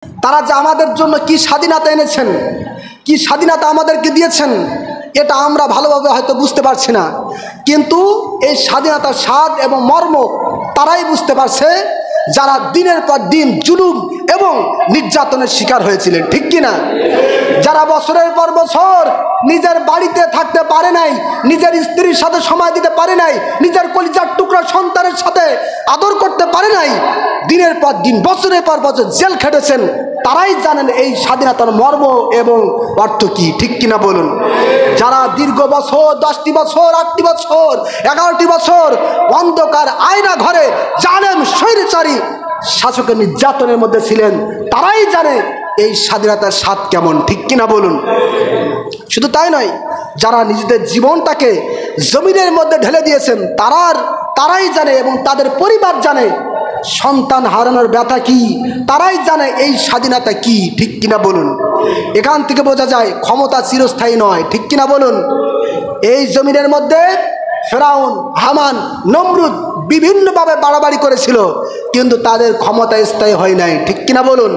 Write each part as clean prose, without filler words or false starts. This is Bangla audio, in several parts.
তারা যে আমাদের জন্য কি স্বাধীনতা এনেছেন, কি স্বাধীনতা আমাদেরকে দিয়েছেন, এটা আমরা ভালোভাবে হয়তো বুঝতে পারছি না, কিন্তু এই স্বাধীনতার স্বাদ এবং মর্ম তারাই বুঝতে পারছে যারা দিনের পর দিন জুলুম এবং নির্যাতনের শিকার হয়েছিলেন, ঠিক কিনা? যারা বছরের পর বছর নিজের বাড়িতে থাকতে পারে নাই, নিজের স্ত্রীর সাথে সময় দিতে পারে নাই, নিজের কলিজার টুকরা সন্তানের সাথে আদর করতে পারে নাই, দিনের পর দিন বছরের পর বছর জেল খেটেছেন, তারাই জানেন এই স্বাধীনতার মর্ম এবং অর্থ কি, ঠিক কিনা বলুন? যারা দীর্ঘ বছর 10টি বছর 8টি বছর 11টি বছর অন্ধকার আয়না ঘরে জালেম স্বৈরাচারী শাসকের নির্যাতনের মধ্যে ছিলেন, তারাই জানে এই স্বাধীনতার স্বাদ কেমন, ঠিক কিনা বলুন? শুধু তাই নয়, যারা নিজেদের জীবনটাকে জমিনের মধ্যে ঢেলে দিয়েছেন তারাই জানে এবং তাদের পরিবার জানে সন্তান হারানোর ব্যথা কি, তারাই জানে এই স্বাধীনতা কি, ঠিক কিনা বলুন? এখান থেকে বোঝা যায় ক্ষমতা চিরস্থায়ী নয়, ঠিক কিনা বলুন? এই জমিনের মধ্যে ফেরাউন, হামান, নমরুদ বিভিন্নভাবে বাড়াবাড়ি করেছিল, কিন্তু তাদের ক্ষমতা স্থায়ী হয় নাই, ঠিক কিনা বলুন?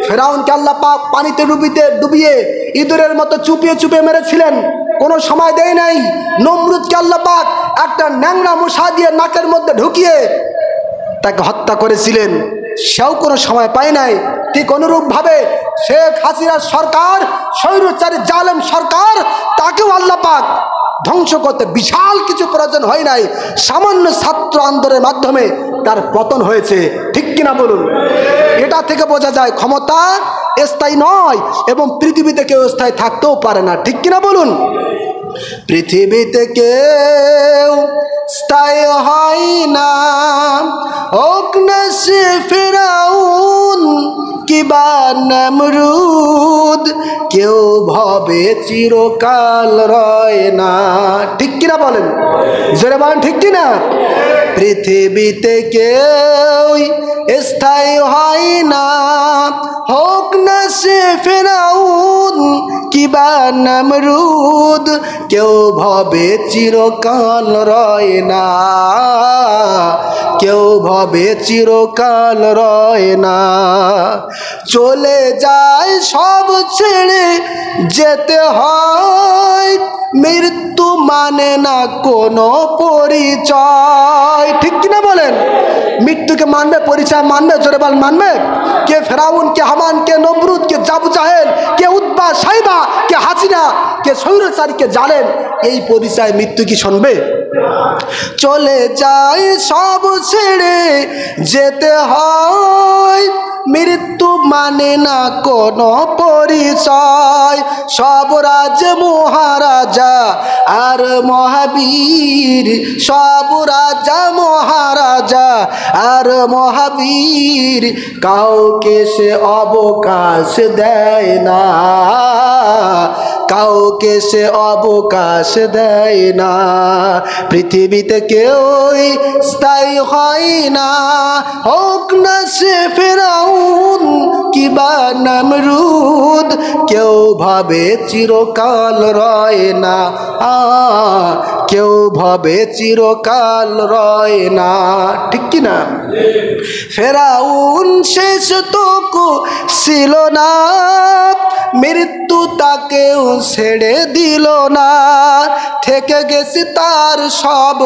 ফেরাউনকে আল্লাহ পাক পানিতে ডুবিয়ে ইঁদুরের মতো চুপিয়ে চুপিয়ে মেরেছিলেন, কোনো সময় দেয় নাই। নমরুদকে আল্লাহ পাক একটা ন্যাংরা মশা দিয়ে নাকের মধ্যে ঢুকিয়ে তাকে হত্যা করেছিলেন, সেও কোনো সময় পায় নাই। ঠিক অনুরূপভাবে শেখ হাসিনার সরকার, স্বৈরাচারী জালেম সরকার, তাকেও আল্লাহ পাক ধ্বংস করতে বিশাল কিছু প্রয়োজন হয় নাই, সামান্য ছাত্র আন্দোলনের মাধ্যমে তার পতন হয়েছে, ঠিক কিনা বলুন? এটা থেকে বোঝা যায় ক্ষমতা স্থায়ী নয় এবং পৃথিবীতে কেউ স্থায়ী থাকতেও পারে না, ঠিক কিনা বলুন? পৃথিবীতে কেউ স্থায়ী হয় না, হোক না সে ফেরাউন কিবা নমরুদ, কেউ ভবে চিরকাল রয় না, ঠিক কিনা বলেন? জোরে বলেন, ঠিক কিনা? পৃথিবীতে কেউ স্থায়ী হয় না, হোক না সে ফেরাউন কিবা নমরুদ, কেউ ভবে চিরকাল রয় না, কেউ ভবে চিরকাল রয় না। চলে যায় সব ছেড়ে যেতে হয়, মৃত্যু মানে না কোনো পরিচয়, ঠিক কিনা বলেন? মৃত্যুকে মানবে, পরিচয় মানবে? জোরে বল, মানবে? কে ফেরাউন, কে হামান, কে নমরুদ, কে আবু জাহেল, কে উতবা সাইবা, কে হাসিনা, কে স্বৈরাচারী, কে জালেম, এই পরিচয় মৃত্যু কি শুনবে? চলে যায় সব ছেড়ে যেতে হয়, মৃত্যু মানে না কোনো পরিচয়। সব রাজ মহারাজা আর মহাবীর, সব রাজা মহারাজা আর মহাবীর, কাউকে সে অবকাশ দেয় না, কাউকে সে অবকাশ দেয় না। পৃথিবীতে কেউই স্থায়ী হয় না, হোক না সে ফেরাউন কিবা নমরুদ, কেউ ভাবে চিরকাল রয় না, কেউ ভাবে চিরকাল রয় না, ঠিক কিনা? ফেরাউন শেষ তো ছিল না, মৃত্যু তাকেও ছেড়ে দিল না, থেকে গেছে তার সব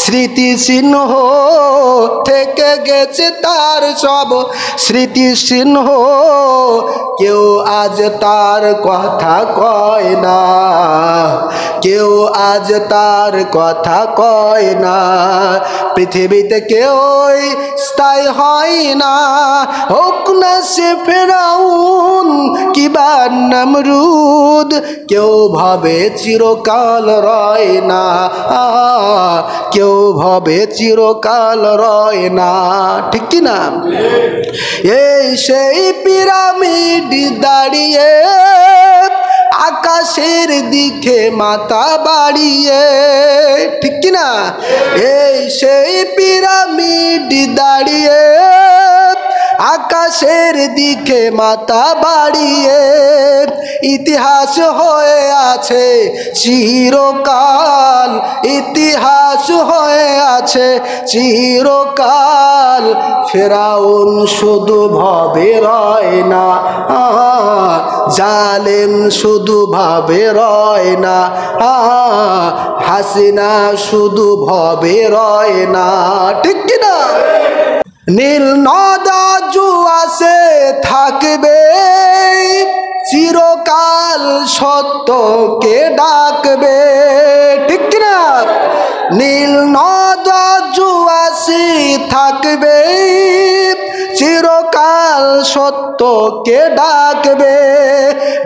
স্মৃতি চিহ্ন, থেকে গেছে তার সব স্মৃতি চিহ্ন, কেউ আজ তার কথা কয় না, কেউ আজ তার কথা কয় না। পৃথিবীতে কেউই স্থায়ী হয় না, হোক না সে ফেরাউন কিবা নমরুদ, কেউ ভাবে চিরকাল রয় না, কেউ ভাবে চিরকাল রয় না, ঠিক কিনা? এই সেই পিরামিড দাঁড়িয়ে আকাশের দিকে মাথা বাড়িয়ে, ঠিক কিনা? এই সেই পিরামিড দাঁড়িয়ে আকাশের দিকে মাথা বাড়িয়ে ইতিহাস হয়ে আছে চিরকাল, ইতিহাস হয়ে আছে চিরকাল। ফেরাউন শুধু ভবে রয় না, জালেম শুধু ভাবে রয় না, হাসিনা শুধু ভবে রয় না, ঠিক কিনা? নীল নদা জুয়াসে থাকবে চিরকাল, সত্যকে ডাকবে, ঠিক কিনা? নীল নদা জুয়াসি থাকবে চিরকাল, সত্যকে ডাকবে,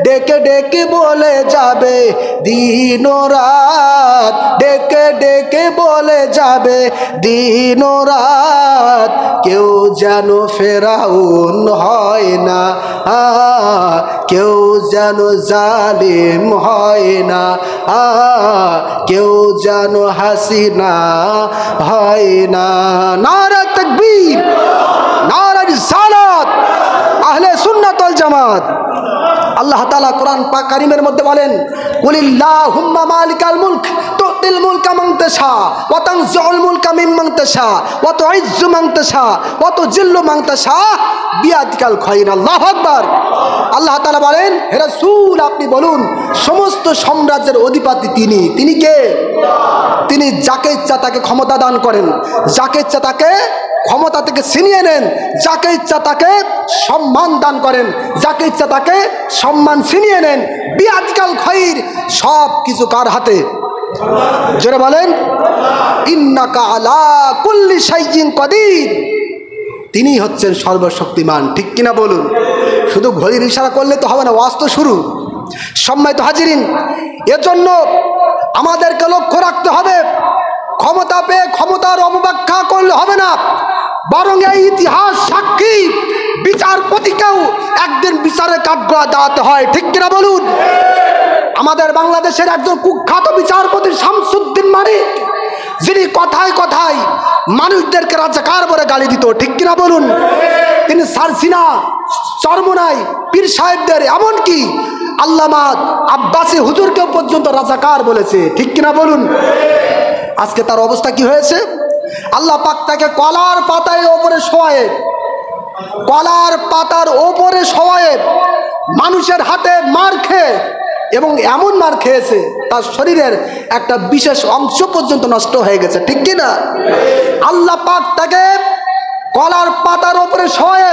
ডেকে ডেকে বলে যাবে দিন রাত, ডেকে ডেকে বলে যাবে দিন রাত। কেউ যেন ফেরাউন হয় না, কেউ যেন জালিম হয় না, কেউ যেন হাসিনা হয় না। নারা তাকবীর, নারা রিসালাত, আহলে সুন্নাত ওয়াল জামাত। আল্লাহ তাআলা কোরআন পাক কারীমের মধ্যে বলেন, কুলিল্লাহুম্মা মালিকাল মুলক তুতিল মুলকা মান তাশা ওয়া তানজিউল মুলকা মিম্মান তাশা ওয়া তুইজ্জু মান তাশা ওয়া তুজিল্লু মান তাশা বিয়াদিকাল খায়র। আল্লাহু আকবার। আল্লাহ তাআলা বলেন, হে রাসূল আপনি বলুন সমস্ত সাম্রাজ্যের অধিপতি তিনি। তিনি কে? তিনি যাকে ইচ্ছা তাকে ক্ষমতা দান করেন, যাকে ইচ্ছা তাকে ক্ষমতা থেকে ছিনিয়ে নেন, যাকে ইচ্ছা তাকে সম্মান দান করেন, যাকে ইচ্ছা তাকে সম্মান ছিনিয়ে নেন। বিয়াদিকাল খায়র, সব কিছু কার হাতে? জোরে বলেন, ইন্নাকা আলা কুল্লি শাইইন কাদির। তিনি হচ্ছেন সর্বশক্তিমান, ঠিক কিনা বলুন? শুধু ঘড়ির ইশারা করলে তো হবে না, ওয়াজ তো শুরু। সম্মানিত হাজিরিন, এজন্য আমাদেরকে লক্ষ্য রাখতে হবে, ক্ষমতা পেয়ে ক্ষমতার অপব্যাখ্যা করলে হবে না, বরং এই ইতিহাস সাক্ষী বিচারপতিকেও একদিন বিচারের কাঠগড়ায় দাঁড়াতে হয়, ঠিক কিনা বলুন? আমাদের বাংলাদেশের একজন কুখ্যাত বিচারপতি শামসুদ্দিন মানিক, যিনি কথায় কথায় মানুষদেরকে রাজাকার বলে গালি দিত, ঠিক কিনা বলুন? তিনি সারসিনা, চরমোনাই, পীর সাহেবদের, এমনকি আল্লামা আব্বাসী হুজুরকেও পর্যন্ত রাজাকার বলেছে, ঠিক কিনা বলুন? আজকে তার অবস্থা কি হয়েছে? আল্লাহ পাক তাকে কলার পাতার ওপরে শোয়ায়ে, কলার পাতার ওপরে শোয়ায়ে মানুষের হাতে মার খেয়ে, এবং এমন মার খেয়েছে তার শরীরের একটা বিশেষ অংশ পর্যন্ত নষ্ট হয়ে গেছে, ঠিক কিনা? আল্লাহ পাক তাকে কলার পাতার ওপরে শোয়ায়ে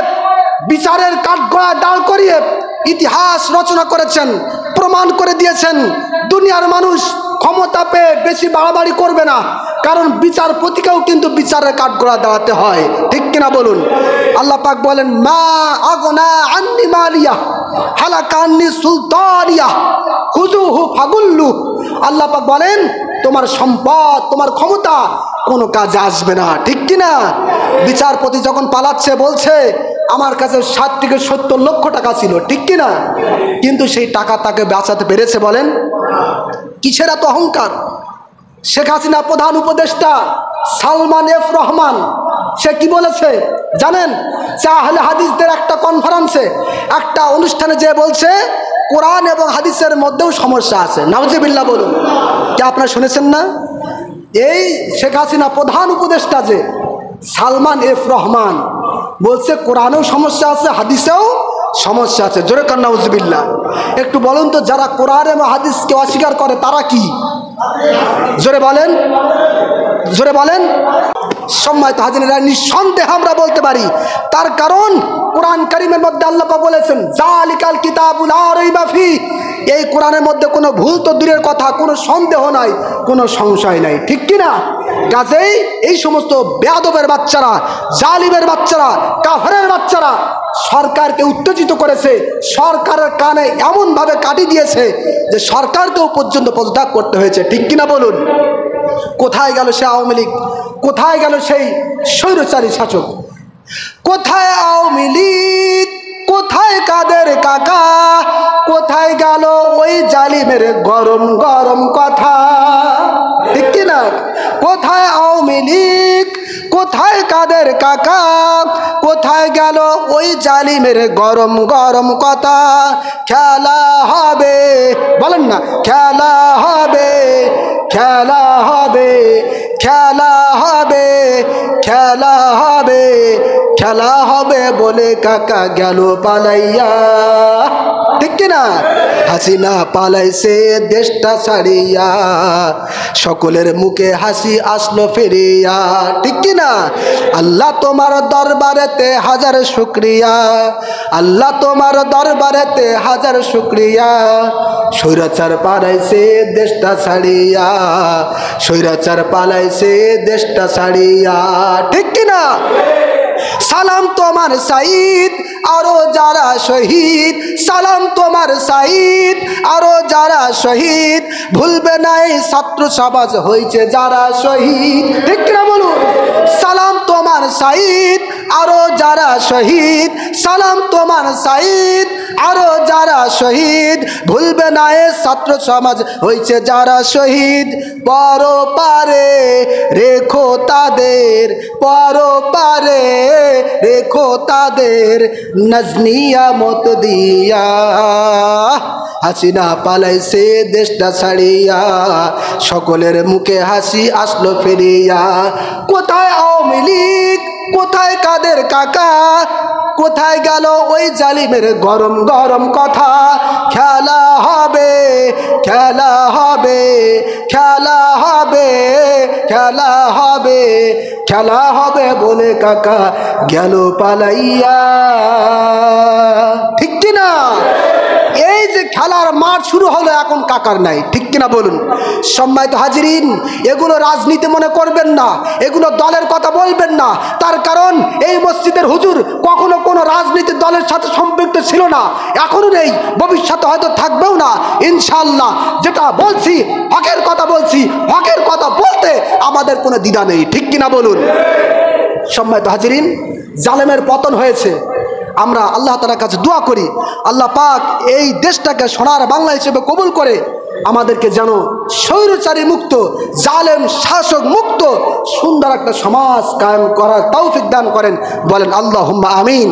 বিচারের কাঠগড়ায় দাঁড় করিয়ে ইতিহাস রচনা করেছেন, প্রমাণ করে দিয়েছেন দুনিয়ার মানুষ ক্ষমতা পেয়ে বেশি বাড়াবাড়ি করবে না, কারণ বিচারপতিকেও কিন্তু বিচারের কাঠগড়ায় দাঁড়াতে হয়, ঠিক কিনা বলুন? আল্লাহ পাক বলেন, মা আগনা আন্নি মালিয়া হালাকা আন্নি সুলতানিয়া খুযুহু ফাগুল্লু। আল্লাহ পাক বলেন, তোমার সম্পদ, তোমার ক্ষমতা কোনো কাজে আসবে না, ঠিক কিনা? বিচারপতি যখন পালাচ্ছে বলছে আমার কাছে 60 থেকে 70 লক্ষ টাকা ছিল, ঠিক কিনা? কিন্তু সেই টাকা তাকে বাঁচাতে পেরেছে? বলেন, কিসের এত অহংকার? শেখ হাসিনা প্রধান উপদেষ্টা সালমান এফ রহমান, সে কি বলেছে জানেন? আহলে হাদিসদের একটা কনফারেন্সে, একটা অনুষ্ঠানে যে বলছে কোরআন এবং হাদিসের মধ্যেও সমস্যা আছে। নাউজুবিল্লাহ বলুন। কি আপনারা শুনেছেন না? এই শেখ হাসিনা প্রধান উপদেষ্টা যে সালমান এফ রহমান বলছে কোরআনেও সমস্যা আছে, হাদিসেও সমস্যা আছে। জোরে কান নাউজুবিল্লাহ। একটু বলুন তো, যারা কোরআন এবং হাদিসকে অস্বীকার করে তারা কি? জোরে বলেন, জোরে বলেন। সম্মানিত হাজিরা, নিঃসন্দেহে আমরা বলতে পারি, তার কারণ কোরআন কারীমের মধ্যে আল্লাহ পাক বলেছেন, জালিকাল কিতাবুল লা রাইবা ফি, এই কোরআনের মধ্যে কোনো ভুল তো দূরের কথা, কোনো সন্দেহ নাই, কোনো সংশয় নাই, ঠিক কিনা? কাজেই এই সমস্ত বেয়াদবের বাচ্চারা, জালিমের বাচ্চারা, কাফেরের বাচ্চারা সরকারকে উত্তেজিত করেছে, সরকারের কানে এমনভাবে কাটি দিয়েছে যে সরকারকেও পর্যন্ত পদত্যাগ করতে হয়েছে, ঠিক কিনা বলুন? কোথায় গেল সে আওয়ামী লীগ? কোথায় গেল সেই স্বৈরচারী শাসক? কোথায় আওয়ামী লীগ? কোথায় কাদের কাকা? কোথায় গেল ওই জালিমের গরম গরম কথা, ঠিক কিনা? কোথায় আওয়ামী লীগ? কোথায় কাদের কাকা, কোথায় গেল ওই জালিমের গরম গরম কথা। খেলা হবে, বলেন না, খেলা হবে, খেলা হবে, খেলা হবে, খেলা হবে, খেলা হবে বলে কাকা গেল পালাইয়া। ঠিক কিনা? হাসিনা পালাইছে দেশটা ছাড়িয়া, সকলের মুখে হাসি আসলো ফিরিয়া। ঠিক কিনা? আল্লাহ তোমার দরবারেতে হাজার শুকরিয়া, আল্লাহ তোমার দরবারেতে হাজার শুকরিয়া। স্বৈরাচার পালাইছে দেশটা ছাড়িয়া, স্বৈরাচার পালাইছে দেশটা ছাড়িয়া। ঠিক কিনা? সালাম তোমার সাইদ আরো যারা শহীদ, সালাম তোমার সাইদ আরো যারা শহীদ, ভুলবে না এই ছাত্র সমাজ হয়েছে যারা শহীদ। ঠিক কিনা বলুন? সালাম তোমার সাইদ আরো যারা শহীদ, সালাম তোমার সাইদ আরো যারা শহীদ, ভুলবে না এই ছাত্র সমাজ হয়েছে যারা শহীদ। পরপারে রেখো তাদের, পরপারে রেখো তাদের, নজনিয়া মত দিয়া। হাসিনা পালাইছে দেশটা ছাড়িয়া, সকলের মুখে হাসি আসলো ফিরিয়া। কোথায় আওয়ামী লীগ, কোথায় কাদের কাকা, কোথায় গেল ওই জালিমের গরম গরম কথা। খেলা হবে, খেলা হবে, খেলা হবে, খেলা হবে, খেলা হবে বলে কাকা গেল পালাইয়া। ঠিক কিনা? এই যে খেলার মাঠ শুরু হলো এখন কাকার নাই। ঠিক কিনা বলুন? সম্মানিত হাজিরিন, এগুলো রাজনীতি মনে করবেন না, এগুলো দলের কথা বলবেন না। তার কারণ এই মসজিদের হুজুর কখনো কোনো রাজনীতির দলের সাথে সম্পৃক্ত ছিল না, এখনো নেই, ভবিষ্যতে হয়তো থাকবেও না ইনশাআল্লাহ। যেটা বলছি হকের কথা বলছি, হকের কথা বলতে আমাদের কোনো দ্বিধা নেই। ঠিক কিনা বলুন? সম্মানিত হাজিরিন, জালেমের পতন হয়েছে, আমরা আল্লাহ তাআলার কাছে দোয়া করি আল্লাহ পাক এই দেশটাকে সোনার বাংলা হিসেবে কবুল করে আমাদেরকে যেন স্বৈরাচারী মুক্ত, জালেম শাসক মুক্ত সুন্দর একটা সমাজ কায়েম করার তৌফিক দান করেন। বলেন আল্লাহুম্মা আমিন।